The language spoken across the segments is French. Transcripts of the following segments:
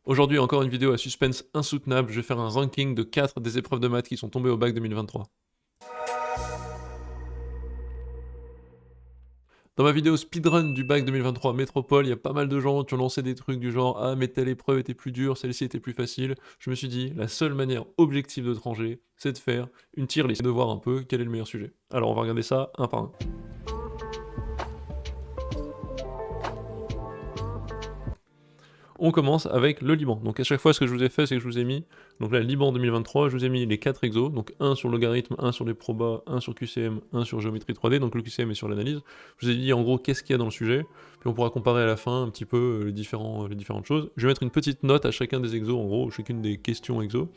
Aujourd'hui, encore une vidéo à suspense insoutenable, je vais faire un ranking de 4 des épreuves de maths qui sont tombées au bac 2023. Dans ma vidéo speedrun du bac 2023 Métropole, il y a pas mal de gens qui ont lancé des trucs du genre « Ah mais telle épreuve était plus dure, celle-ci était plus facile ». Je me suis dit, la seule manière objective de trancher, c'est de faire une tier list, de voir un peu quel est le meilleur sujet. Alors on va regarder ça un par un. On commence avec le Liban. Donc à chaque fois, ce que je vous ai fait, c'est que je vous ai mis, donc là, Liban 2023, je vous ai mis les 4 exos, donc un sur logarithme, un sur les probas, un sur QCM, un sur géométrie 3D, donc le QCM est sur l'analyse. Je vous ai dit en gros qu'est-ce qu'il y a dans le sujet, puis on pourra comparer à la fin un petit peu les différentes choses. Je vais mettre une petite note à chacun des exos, en gros, chacune des questions exos.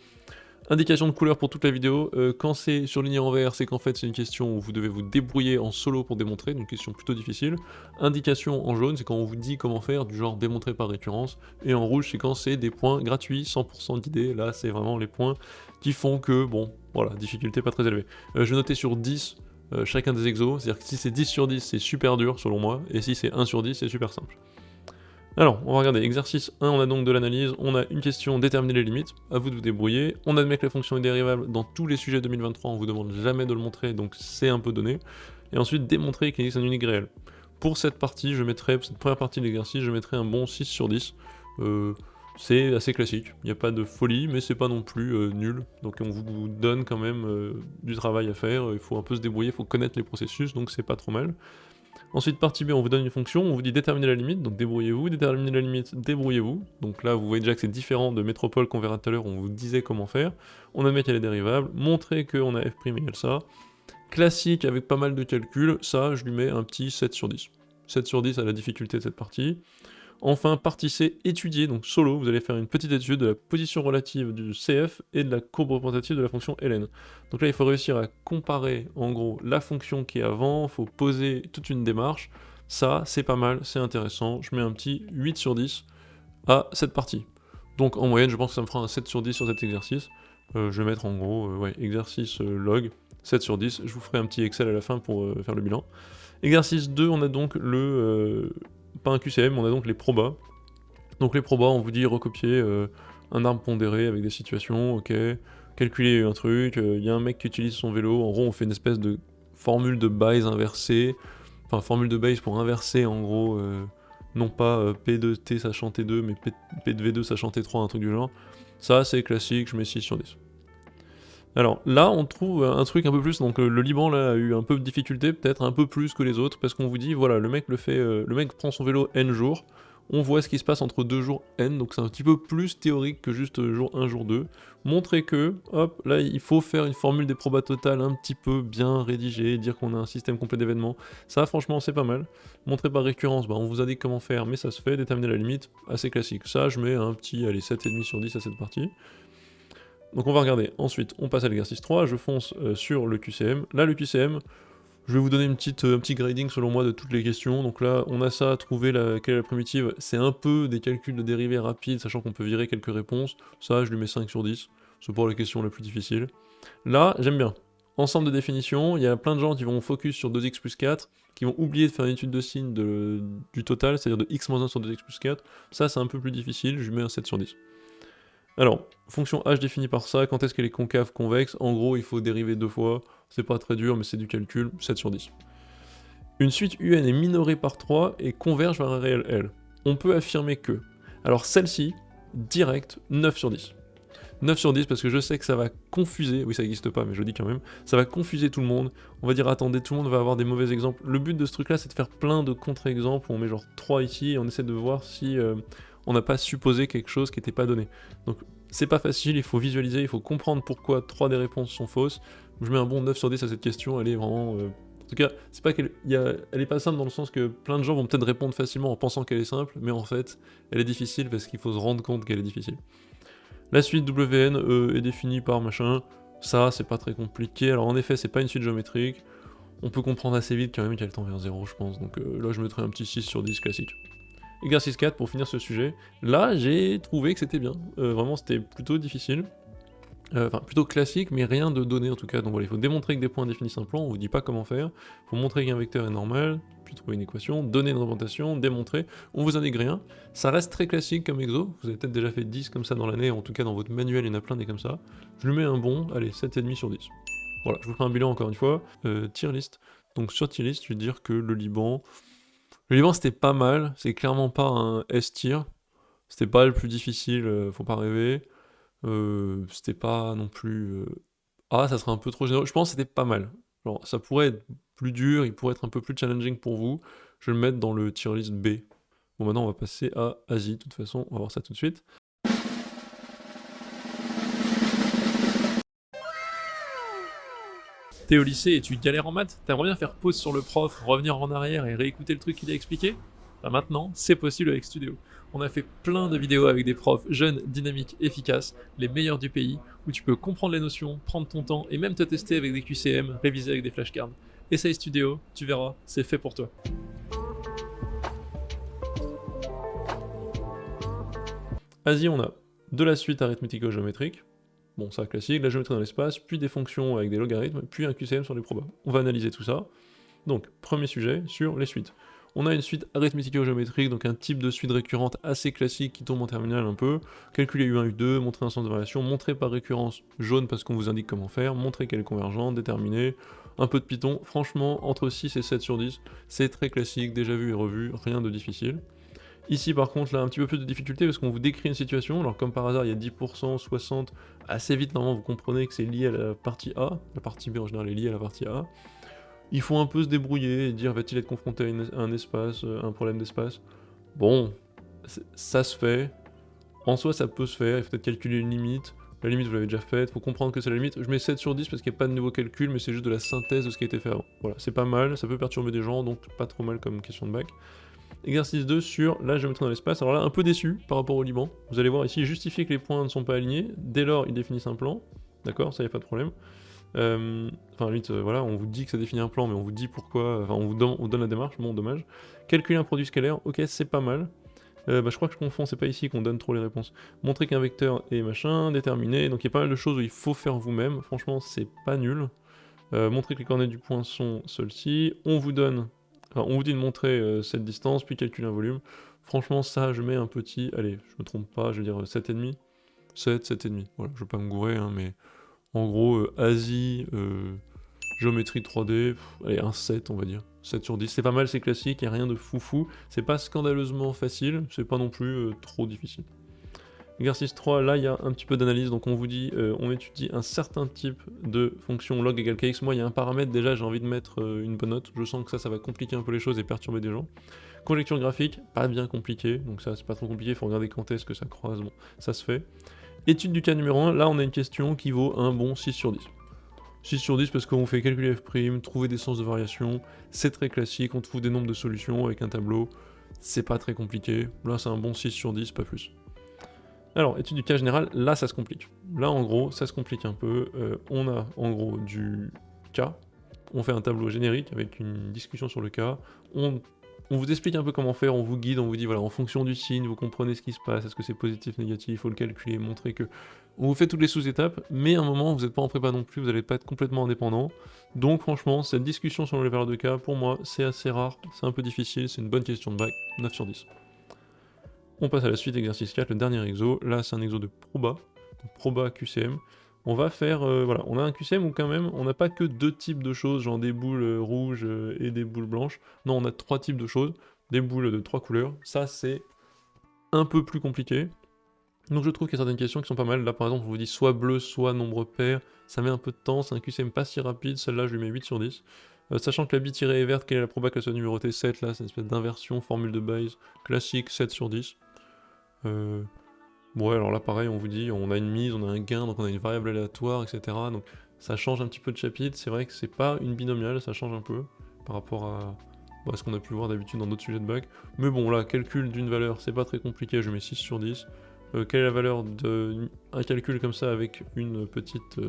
Indication de couleur pour toute la vidéo, quand c'est surligné en vert, c'est qu'en fait c'est une question où vous devez vous débrouiller en solo pour démontrer, une question plutôt difficile. Indication en jaune, c'est quand on vous dit comment faire, du genre démontrer par récurrence. Et en rouge, c'est quand c'est des points gratuits, 100% d'idées, là c'est vraiment les points qui font que, bon, voilà, difficulté pas très élevée. Je vais noter sur 10 chacun des exos, c'est-à-dire que si c'est 10 sur 10, c'est super dur selon moi, et si c'est 1 sur 10, c'est super simple. Alors, on va regarder, exercice 1, on a donc de l'analyse, on a une question, déterminer les limites, à vous de vous débrouiller, on admet que la fonction est dérivable dans tous les sujets 2023, on vous demande jamais de le montrer, donc c'est un peu donné, et ensuite démontrer qu'il existe un unique réel. Pour cette partie, pour cette première partie de l'exercice, je mettrai un bon 6 sur 10, c'est assez classique, il n'y a pas de folie, mais c'est pas non plus nul, donc on vous donne quand même du travail à faire, il faut un peu se débrouiller, il faut connaître les processus, donc c'est pas trop mal. Ensuite, partie B, on vous donne une fonction, on vous dit déterminer la limite, donc débrouillez-vous, déterminer la limite, débrouillez-vous. Donc là, vous voyez déjà que c'est différent de Métropole qu'on verra tout à l'heure, on vous disait comment faire. On admet qu'elle est dérivable, montrer qu'on a f' égale ça. Classique avec pas mal de calculs, ça, je lui mets un petit 7 sur 10. 7 sur 10 à la difficulté de cette partie. Enfin, partie C, étudier, donc solo, vous allez faire une petite étude de la position relative du CF et de la courbe représentative de la fonction ln. Donc là, il faut réussir à comparer, en gros, la fonction qui est avant, il faut poser toute une démarche. Ça, c'est pas mal, c'est intéressant. Je mets un petit 8 sur 10 à cette partie. Donc en moyenne, je pense que ça me fera un 7 sur 10 sur cet exercice. Je vais mettre en gros, exercice log, 7 sur 10. Je vous ferai un petit Excel à la fin pour faire le bilan. Exercice 2, on a donc pas un QCM, on a donc les probas. Donc les probas, on vous dit recopier un arbre pondéré avec des situations, ok, calculer un truc, il y a un mec qui utilise son vélo, en gros on fait une espèce de formule de Bayes inversée, enfin formule de Bayes pour inverser en gros, non pas P de T sachant T2, mais P de V2 sachant T3, un truc du genre. Ça c'est classique, je mets 6 sur 10. Alors là, on trouve un truc un peu plus, donc le Liban là a eu un peu de difficulté, peut-être un peu plus que les autres, parce qu'on vous dit, voilà, le mec prend son vélo N jours, on voit ce qui se passe entre 2 jours N, donc c'est un petit peu plus théorique que juste jour 1, jour 2. Montrer que, hop, là il faut faire une formule des probas totales un petit peu bien rédigée, dire qu'on a un système complet d'événements, ça franchement c'est pas mal. Montrer par récurrence, bah, on vous a dit comment faire, mais ça se fait, déterminer la limite, assez classique. Ça je mets un petit, allez, 7,5 sur 10 à cette partie. Donc on va regarder, ensuite on passe à l'exercice 3, je fonce sur le QCM. Là le QCM, je vais vous donner un petit grading selon moi de toutes les questions. Donc là on a ça, trouver quelle est la primitive, c'est un peu des calculs de dérivés rapides, sachant qu'on peut virer quelques réponses. Ça je lui mets 5 sur 10, c'est pour les questions les plus difficiles. Là j'aime bien. Ensemble de définitions, il y a plein de gens qui vont focus sur 2x plus 4, qui vont oublier de faire une étude de signe du total, c'est-à-dire de x moins 1 sur 2x plus 4. Ça c'est un peu plus difficile, je lui mets un 7 sur 10. Alors, fonction h définie par ça, quand est-ce qu'elle est concave, convexe, en gros il faut dériver 2 fois, c'est pas très dur mais c'est du calcul, 7 sur 10. Une suite UN est minorée par 3 et converge vers un réel L. On peut affirmer que. Alors celle-ci, direct, 9 sur 10. 9 sur 10 parce que je sais que ça va confuser, oui ça n'existe pas mais je le dis quand même, ça va confuser tout le monde, on va dire attendez tout le monde va avoir des mauvais exemples. Le but de ce truc là c'est de faire plein de contre-exemples, on met genre 3 ici et on essaie de voir si on n'a pas supposé quelque chose qui n'était pas donné. Donc c'est pas facile, il faut visualiser, il faut comprendre pourquoi 3 des réponses sont fausses. Je mets un bon 9 sur 10 à cette question, elle est vraiment... En tout cas, c'est pas elle est pas simple dans le sens que plein de gens vont peut-être répondre facilement en pensant qu'elle est simple, mais en fait, elle est difficile parce qu'il faut se rendre compte qu'elle est difficile. La suite WN est définie par machin, ça c'est pas très compliqué, alors en effet c'est pas une suite géométrique, on peut comprendre assez vite quand même qu'elle tend vers 0 je pense, donc là je mettrais un petit 6 sur 10 classique. Exercice 4 pour finir ce sujet, là j'ai trouvé que c'était bien, vraiment c'était plutôt difficile, enfin plutôt classique mais rien de donné en tout cas, donc voilà il faut démontrer que des points définissent un plan, on vous dit pas comment faire, il faut montrer qu'un vecteur est normal, puis trouver une équation, donner une représentation, démontrer, on vous indique rien. Ça reste très classique comme exo, vous avez peut-être déjà fait 10 comme ça dans l'année, en tout cas dans votre manuel il y en a plein des comme ça. Je lui mets un bon, allez, 7,5 sur 10. Voilà, je vous ferai un bilan encore une fois. Tier list. Donc sur tier list, je vais dire que le Liban c'était pas mal, c'est clairement pas un S tier. C'était pas le plus difficile, faut pas rêver. C'était pas non plus... Ah, ça serait un peu trop généreux. Je pense que c'était pas mal. Genre, ça pourrait être plus dur, il pourrait être un peu plus challenging pour vous. Je vais le mettre dans le tier list B. Bon, maintenant on va passer à Asie, de toute façon, on va voir ça tout de suite. T'es au lycée et tu galères en maths, t'aimerais bien faire pause sur le prof, revenir en arrière et réécouter le truc qu'il a expliqué? Bah maintenant, c'est possible avec Studio. On a fait plein de vidéos avec des profs jeunes, dynamiques, efficaces, les meilleurs du pays, où tu peux comprendre les notions, prendre ton temps et même te tester avec des QCM, réviser avec des flashcards. Essaye Studio, tu verras, c'est fait pour toi. Asie, on a de la suite arithmético-géométrique. Bon, ça classique, la géométrie dans l'espace, puis des fonctions avec des logarithmes, puis un QCM sur les probas. On va analyser tout ça. Donc, premier sujet sur les suites. On a une suite arithmético-géométrique, donc un type de suite récurrente assez classique qui tombe en terminale un peu. Calculer U1, U2, montrer un sens de variation, montrer par récurrence jaune parce qu'on vous indique comment faire, montrer qu'elle est convergente, déterminer, un peu de Python. Franchement, entre 6 et 7 sur 10, c'est très classique, déjà vu et revu, rien de difficile. Ici par contre, là, un petit peu plus de difficulté parce qu'on vous décrit une situation, alors comme par hasard il y a 10%, 60%, assez vite normalement vous comprenez que c'est lié à la partie A, la partie B en général est liée à la partie A. Il faut un peu se débrouiller et dire va-t-il être confronté à un espace, un problème d'espace. Bon, ça se fait, en soi ça peut se faire, il faut peut-être calculer une limite, la limite vous l'avez déjà faite, il faut comprendre que c'est la limite. Je mets 7 sur 10 parce qu'il n'y a pas de nouveau calcul, mais c'est juste de la synthèse de ce qui a été fait avant. Voilà, c'est pas mal, ça peut perturber des gens, donc pas trop mal comme question de bac. Exercice 2 sur la géométrie dans l'espace. Alors là, un peu déçu par rapport au Liban. Vous allez voir ici, justifier que les points ne sont pas alignés. Dès lors, ils définissent un plan. D'accord, ça y a pas de problème. Enfin, limite, voilà, on vous dit que ça définit un plan, mais on vous dit pourquoi. Enfin, on vous donne la démarche. Bon, dommage. Calculer un produit scalaire. Ok, c'est pas mal. Je crois que je confonds, c'est pas ici qu'on donne trop les réponses. Montrer qu'un vecteur est machin, déterminer. Donc il y a pas mal de choses où il faut faire vous-même. Franchement, c'est pas nul. Montrer que les coordonnées du point sont celles-ci. On vous dit de montrer cette distance, puis calculer un volume. Franchement, ça, je mets un petit... Allez, je me trompe pas, je vais dire 7,5. 7, 7,5. Voilà, je vais pas me gourer, hein, mais... En gros, Asie, géométrie 3D, allez, un 7, on va dire. 7 sur 10. C'est pas mal, c'est classique, il n'y a rien de foufou. C'est pas scandaleusement facile, c'est pas non plus trop difficile. Exercice 3, là il y a un petit peu d'analyse, donc on vous dit, on étudie un certain type de fonction log égale kx. Moi il y a un paramètre, déjà j'ai envie de mettre une bonne note, je sens que ça va compliquer un peu les choses et perturber des gens. Conjecture graphique, pas bien compliqué, donc ça c'est pas trop compliqué, il faut regarder quand est-ce que ça croise, bon, ça se fait. Étude du cas numéro 1, là on a une question qui vaut un bon 6 sur 10. 6 sur 10 parce qu'on fait calculer f', trouver des sens de variation, c'est très classique, on trouve des nombres de solutions avec un tableau, c'est pas très compliqué, là c'est un bon 6 sur 10, pas plus. Alors, étude du cas général, là ça se complique. Là en gros, ça se complique un peu. On a en gros du cas, on fait un tableau générique avec une discussion sur le cas, on vous explique un peu comment faire, on vous guide, on vous dit voilà, en fonction du signe, vous comprenez ce qui se passe, est-ce que c'est positif, négatif, il faut le calculer, montrer que... On vous fait toutes les sous-étapes, mais à un moment, vous n'êtes pas en prépa non plus, vous n'allez pas être complètement indépendant. Donc franchement, cette discussion sur les valeurs de cas, pour moi, c'est assez rare, c'est un peu difficile, c'est une bonne question de bac, 9 sur 10. On passe à la suite, exercice 4, le dernier exo. Là, c'est un exo de proba, donc proba QCM. On va faire, voilà, on a un QCM où quand même, on n'a pas que deux types de choses, genre des boules rouges et des boules blanches. Non, on a trois types de choses, des boules de trois couleurs. Ça, c'est un peu plus compliqué. Donc je trouve qu'il y a certaines questions qui sont pas mal. Là, par exemple, on vous dit soit bleu, soit nombre pair. Ça met un peu de temps, c'est un QCM pas si rapide. Celle-là, je lui mets 8 sur 10. Sachant que la bille tirée est verte, quelle est la proba qu'elle soit numérotée 7, là, c'est une espèce d'inversion, formule de Bayes classique, 7 sur 10. Ouais, alors là pareil, on vous dit, on a une mise, on a un gain, donc on a une variable aléatoire, etc. Donc ça change un petit peu de chapitre, c'est vrai que c'est pas une binomiale, ça change un peu par rapport à ce qu'on a pu voir d'habitude dans d'autres sujets de bac. Mais bon, là, calcul d'une valeur, c'est pas très compliqué, je mets 6 sur 10. Quelle est la valeur d'un calcul comme ça avec une petite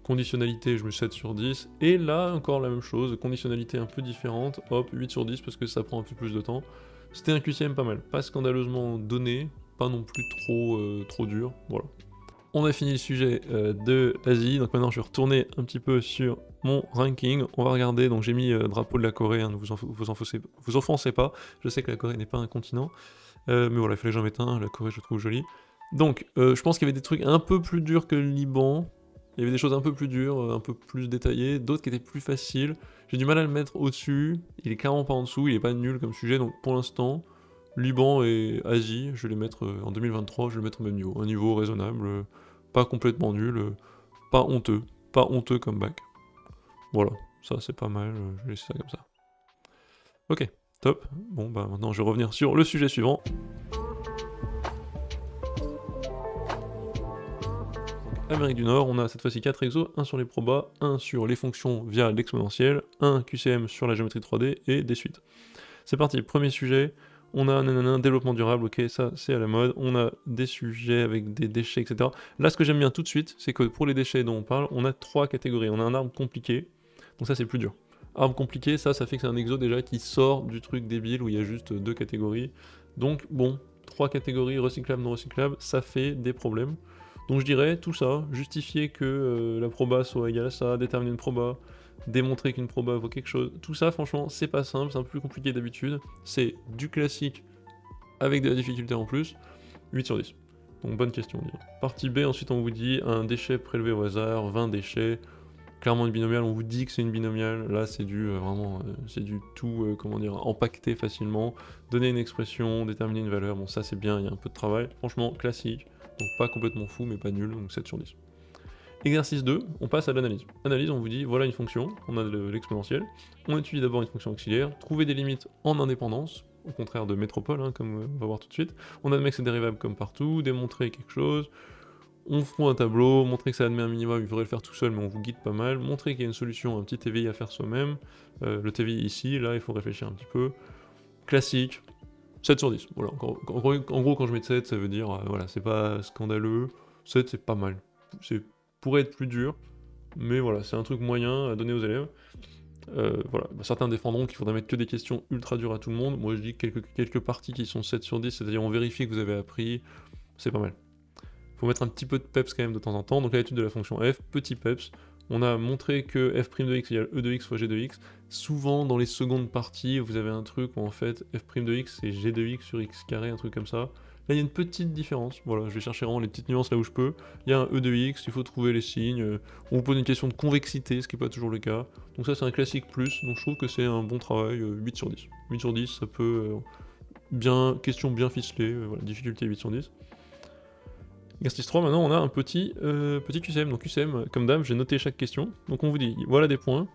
conditionnalité, je mets 7 sur 10. Et là, encore la même chose, conditionnalité un peu différente, hop, 8 sur 10 parce que ça prend un peu plus de temps. C'était un QCM pas mal, pas scandaleusement donné, pas non plus trop dur, voilà. On a fini le sujet de l'Asie, donc maintenant je vais retourner un petit peu sur mon ranking. On va regarder, donc j'ai mis drapeau de la Corée, hein, ne vous offensez pas, je sais que la Corée n'est pas un continent, mais voilà, il fallait que j'en mette un, la Corée je trouve jolie. Donc je pense qu'il y avait des trucs un peu plus durs que le Liban, il y avait des choses un peu plus dures, un peu plus détaillées, d'autres qui étaient plus faciles. J'ai du mal à le mettre au-dessus, il est clairement pas en dessous, il est pas nul comme sujet, donc pour l'instant, Liban et Asie, je vais les mettre en 2023, je vais les mettre au même niveau. Un niveau raisonnable, pas complètement nul, pas honteux comme bac. Voilà, ça c'est pas mal, je vais laisser ça comme ça. Ok, top. Bon bah maintenant je vais revenir sur le sujet suivant. Amérique du Nord, on a cette fois-ci 4 exos, 1 sur les probas, 1 sur les fonctions via l'exponentielle, 1 QCM sur la géométrie 3D et des suites. C'est parti, premier sujet, on a un développement durable, ok, ça c'est à la mode, on a des sujets avec des déchets, etc. Là ce que j'aime bien tout de suite, c'est que pour les déchets dont on parle, on a 3 catégories, on a un arbre compliqué, donc ça c'est plus dur. Arbre compliqué, ça fait que c'est un exo déjà qui sort du truc débile où il y a juste 2 catégories, donc bon, 3 catégories, recyclable, non recyclable, ça fait des problèmes. Donc je dirais tout ça, justifier que la proba soit égale à ça, déterminer une proba, démontrer qu'une proba vaut quelque chose, tout ça franchement c'est pas simple, c'est un peu plus compliqué d'habitude, c'est du classique avec de la difficulté en plus, 8 sur 10. Donc bonne question on dit. Partie B, ensuite on vous dit un déchet prélevé au hasard, 20 déchets, clairement une binomiale, on vous dit que c'est une binomiale, là c'est du vraiment, c'est du tout, comment dire, empaqueté facilement, donner une expression, déterminer une valeur, bon ça c'est bien, il y a un peu de travail, franchement classique, donc pas complètement fou mais pas nul, donc 7 sur 10. Exercice 2, on passe à l'analyse. Analyse, on vous dit, voilà une fonction, on a l'exponentielle, on étudie d'abord une fonction auxiliaire, trouver des limites en indépendance, au contraire de métropole, hein, comme on va voir tout de suite, on admet que c'est dérivable comme partout, démontrer quelque chose, on fout un tableau, montrer que ça admet un minimum, il faudrait le faire tout seul mais on vous guide pas mal, montrer qu'il y a une solution, un petit TVI à faire soi-même, le TVI ici, là il faut réfléchir un petit peu, classique, 7 sur 10, voilà, en gros quand je mets 7 ça veut dire, voilà, c'est pas scandaleux, 7 c'est pas mal, c'est pourrait être plus dur, mais voilà, c'est un truc moyen à donner aux élèves. Voilà, certains défendront qu'il faudrait mettre que des questions ultra dures à tout le monde, moi je dis quelques parties qui sont 7 sur 10, c'est-à-dire on vérifie que vous avez appris, c'est pas mal. Faut mettre un petit peu de peps quand même de temps en temps, donc à l'étude de la fonction f, petit peps, on a montré que f' de x égale e de x fois g de x, souvent dans les secondes parties, vous avez un truc où en fait f' de x c'est g de x sur x carré, un truc comme ça. Là il y a une petite différence, voilà, je vais chercher vraiment les petites nuances là où je peux. Il y a un e de x, il faut trouver les signes, on vous pose une question de convexité, ce qui n'est pas toujours le cas. Donc ça c'est un classique plus, donc je trouve que c'est un bon travail, 8 sur 10. 8 sur 10, ça peut, question bien ficelée, voilà, difficulté 8 sur 10. Exercice 3, maintenant on a un petit QCM, donc QCM, comme d'hab, j'ai noté chaque question, donc on vous dit, voilà des points,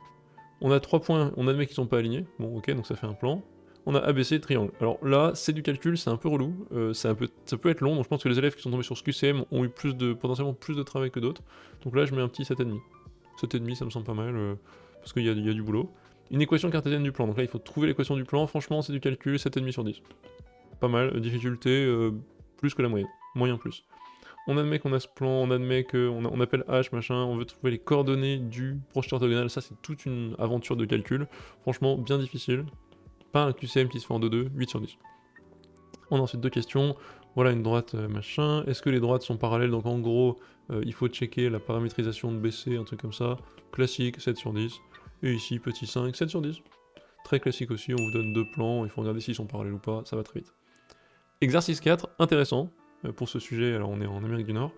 on a 3 points, on admet qu'ils sont pas alignés, bon ok, donc ça fait un plan, on a ABC, triangle. Alors là, c'est du calcul, c'est un peu relou, ça peut être long, donc je pense que les élèves qui sont tombés sur ce QCM ont eu potentiellement plus de travail que d'autres, donc là je mets un petit 7,5. 7,5 ça me semble pas mal, parce qu'il y a du boulot. Une équation cartésienne du plan, donc là il faut trouver l'équation du plan, franchement c'est du calcul, 7,5 sur 10. Pas mal, difficulté plus que la moyenne, moyen plus. On admet qu'on a ce plan, on admet qu'on appelle H, machin, on veut trouver les coordonnées du projeteur orthogonal, ça c'est toute une aventure de calcul, franchement bien difficile, pas un QCM qui se fait en 2-2, 8 sur 10. On a ensuite deux questions, voilà une droite machin, est-ce que les droites sont parallèles, donc en gros il faut checker la paramétrisation de BC, un truc comme ça, classique, 7 sur 10, et ici petit 5, 7 sur 10. Très classique aussi, on vous donne deux plans, il faut regarder s'ils sont parallèles ou pas, ça va très vite. Exercice 4, intéressant, pour ce sujet, alors on est en Amérique du Nord.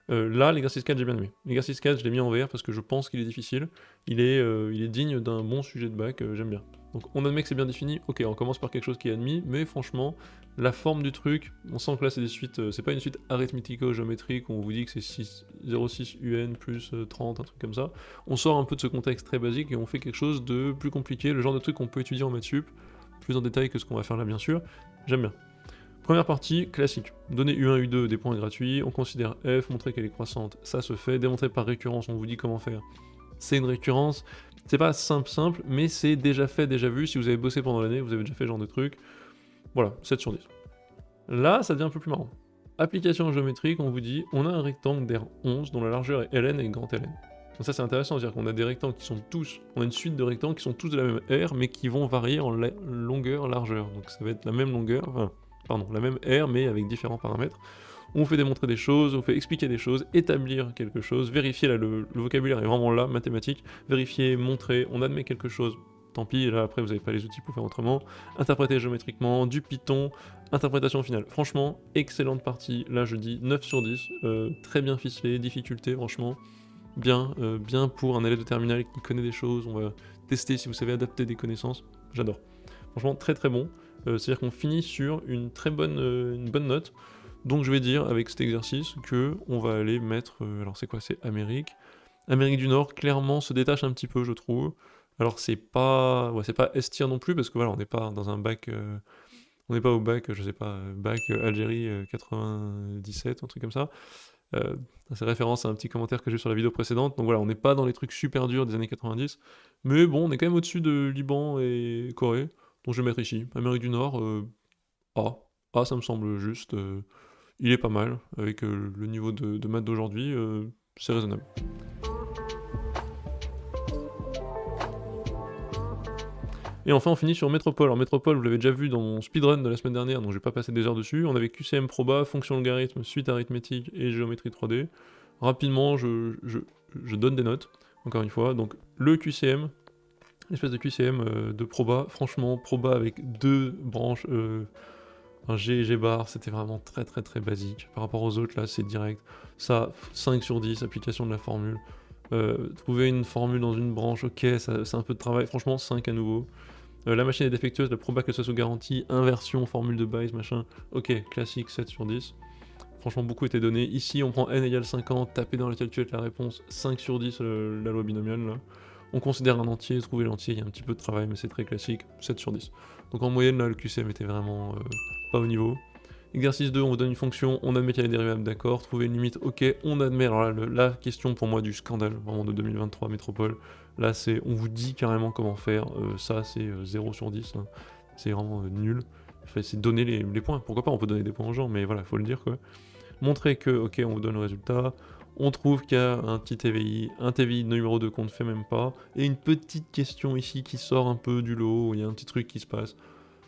Là, l'exercice 4, j'ai bien aimé. L'exercice 4, je l'ai mis en vert parce que je pense qu'il est difficile. Il est digne d'un bon sujet de bac, j'aime bien. Donc on admet que c'est bien défini, ok, on commence par quelque chose qui est admis, mais franchement, la forme du truc, on sent que là c'est des suites, c'est pas une suite arithmético-géométrique où on vous dit que c'est 0,6 UN plus 30, un truc comme ça. On sort un peu de ce contexte très basique et on fait quelque chose de plus compliqué, le genre de truc qu'on peut étudier en maths sup, plus en détail que ce qu'on va faire là bien sûr, j'aime bien. Première partie, classique. Donner U1, U2 des points gratuits, on considère F, montrer qu'elle est croissante, ça se fait. Démontrer par récurrence, on vous dit comment faire. C'est une récurrence, c'est pas simple, mais c'est déjà fait, déjà vu. Si vous avez bossé pendant l'année, vous avez déjà fait ce genre de truc. Voilà, 7 sur 10. Là, ça devient un peu plus marrant. Application géométrique, on vous dit, on a un rectangle d'R11 dont la largeur est Ln et grand Ln. Donc ça c'est intéressant, c'est-à-dire qu'on a des rectangles qui sont tous, on a une suite de rectangles qui sont tous de la même R, mais qui vont varier en longueur, largeur. Donc ça va être la même longueur, enfin, pardon, la même R mais avec différents paramètres. On vous fait démontrer des choses, on vous fait expliquer des choses, établir quelque chose, vérifier, là, le vocabulaire est vraiment là, mathématique, vérifier, montrer, on admet quelque chose, tant pis, là, après, vous n'avez pas les outils pour faire autrement, interpréter géométriquement, du Python, interprétation finale. Franchement, excellente partie, là, je dis 9 sur 10, très bien ficelé, difficulté, franchement, bien, bien pour un élève de terminale qui connaît des choses, on va tester si vous savez adapter des connaissances, j'adore. Franchement, très très bon. C'est-à-dire qu'on finit sur une bonne note. Donc je vais dire avec cet exercice que on va aller mettre... alors c'est quoi? C'est Amérique. Amérique du Nord, clairement, se détache un petit peu, je trouve. Alors c'est pas... Ouais, c'est pas S-tier non plus, parce que voilà, on n'est pas dans un bac... on n'est pas au bac, je sais pas, bac Algérie 97, un truc comme ça. C'est référence à un petit commentaire que j'ai eu sur la vidéo précédente. Donc voilà, on n'est pas dans les trucs super durs des années 90. Mais bon, on est quand même au-dessus de Liban et Corée. Donc je vais mettre ici, Amérique du Nord, A. A, ça me semble juste. Il est pas mal, avec le niveau de maths d'aujourd'hui, c'est raisonnable. Et enfin, on finit sur Métropole. Alors Métropole, vous l'avez déjà vu dans mon speedrun de la semaine dernière, donc je vais pas passer des heures dessus. On avait QCM Proba, fonction logarithme, suite arithmétique et géométrie 3D. Rapidement, je donne des notes, encore une fois. Donc le QCM, l'espèce de QCM de Proba, franchement, Proba avec 2 branches, un G et G bar, c'était vraiment très très très basique. Par rapport aux autres, là, c'est direct. Ça, 5 sur 10, application de la formule. Trouver une formule dans une branche, ok, c'est un peu de travail. Franchement, 5 à nouveau. La machine est défectueuse, la proba que ça sous garantie, inversion, formule de Bayes, machin. Ok, classique, 7 sur 10. Franchement, beaucoup était donné. Ici, on prend n égale 50, taper dans la calculette la réponse, 5 sur 10, la loi binomiale, là. On considère un entier, trouver l'entier, il y a un petit peu de travail, mais c'est très classique, 7 sur 10. Donc en moyenne, là, le QCM était vraiment pas au niveau. Exercice 2, on vous donne une fonction, on admet qu'elle est dérivable, d'accord. Trouver une limite, ok, on admet. Alors là, la question pour moi du scandale, vraiment de 2023 Métropole, là, c'est, on vous dit carrément comment faire. Ça, c'est 0 sur 10, hein. C'est vraiment nul. Enfin, c'est donner les points. Pourquoi pas, on peut donner des points aux gens, mais voilà, faut le dire, quoi. Montrer que, ok, on vous donne le résultat. On trouve qu'il y a un TVI numéro 2 qu'on ne fait même pas, et une petite question ici qui sort un peu du lot, où il y a un petit truc qui se passe.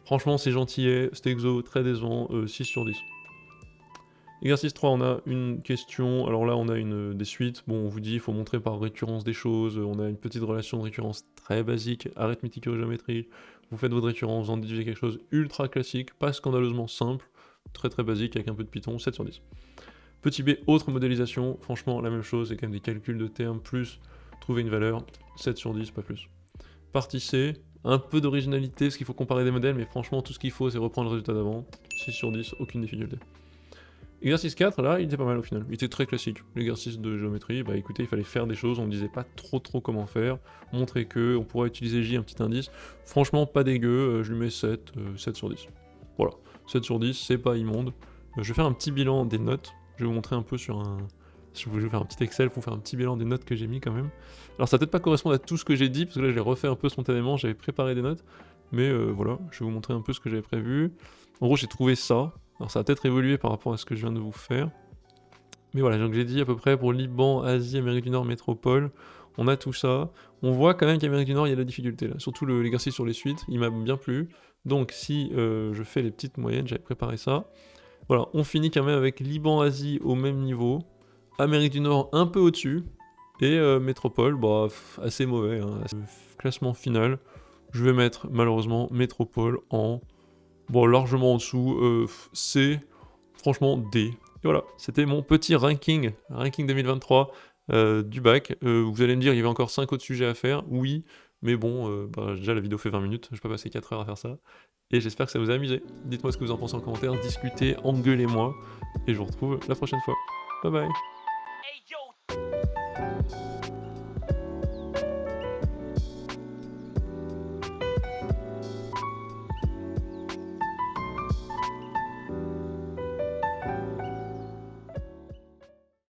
Franchement, c'est gentillet, cet exo, très décevant, 6 sur 10. Exercice 3, on a une question, alors là on a des suites, bon on vous dit il faut montrer par récurrence des choses, on a une petite relation de récurrence très basique, arithmético-géométrique, vous faites votre récurrence, vous en déduisez quelque chose ultra classique, pas scandaleusement simple, très très basique avec un peu de Python, 7 sur 10. Petit b, autre modélisation, franchement la même chose, c'est quand même des calculs de termes plus trouver une valeur, 7 sur 10, pas plus. Partie C, un peu d'originalité parce qu'il faut comparer des modèles, mais franchement tout ce qu'il faut c'est reprendre le résultat d'avant, 6 sur 10, aucune difficulté. Exercice 4, là, il était pas mal au final, il était très classique. L'exercice de géométrie, bah écoutez, il fallait faire des choses, on ne disait pas trop comment faire, montrer que, on pourrait utiliser J, un petit indice. Franchement, pas dégueu, je lui mets 7, 7 sur 10. Voilà, 7 sur 10, c'est pas immonde. Je vais faire un petit bilan des notes, je vais vous montrer un peu sur un... Je vais faire un petit Excel pour faire un petit bilan des notes que j'ai mis quand même. Alors ça va peut-être pas correspondre à tout ce que j'ai dit, parce que là je l'ai refait un peu spontanément, j'avais préparé des notes. Mais voilà, je vais vous montrer un peu ce que j'avais prévu. En gros j'ai trouvé ça. Alors ça a peut-être évolué par rapport à ce que je viens de vous faire. Mais voilà, donc j'ai dit à peu près pour Liban, Asie, Amérique du Nord, Métropole. On a tout ça. On voit quand même qu'Amérique du Nord, il y a de la difficulté là. Surtout l'exercice sur les suites, il m'a bien plu. Donc si je fais les petites moyennes, j'avais préparé ça. Voilà, on finit quand même avec Liban, Asie au même niveau. Amérique du Nord un peu au-dessus. Et Métropole, bah, assez mauvais. Hein. Classement final, je vais mettre malheureusement Métropole en... Bon, largement en dessous, C, franchement D. Et voilà, c'était mon petit ranking 2023 du bac. Vous allez me dire, il y avait encore 5 autres sujets à faire. Oui, mais bon, bah, déjà la vidéo fait 20 minutes, je vais pas passer 4 heures à faire ça. Et j'espère que ça vous a amusé. Dites-moi ce que vous en pensez en commentaire, discutez, engueulez-moi. Et je vous retrouve la prochaine fois. Bye bye.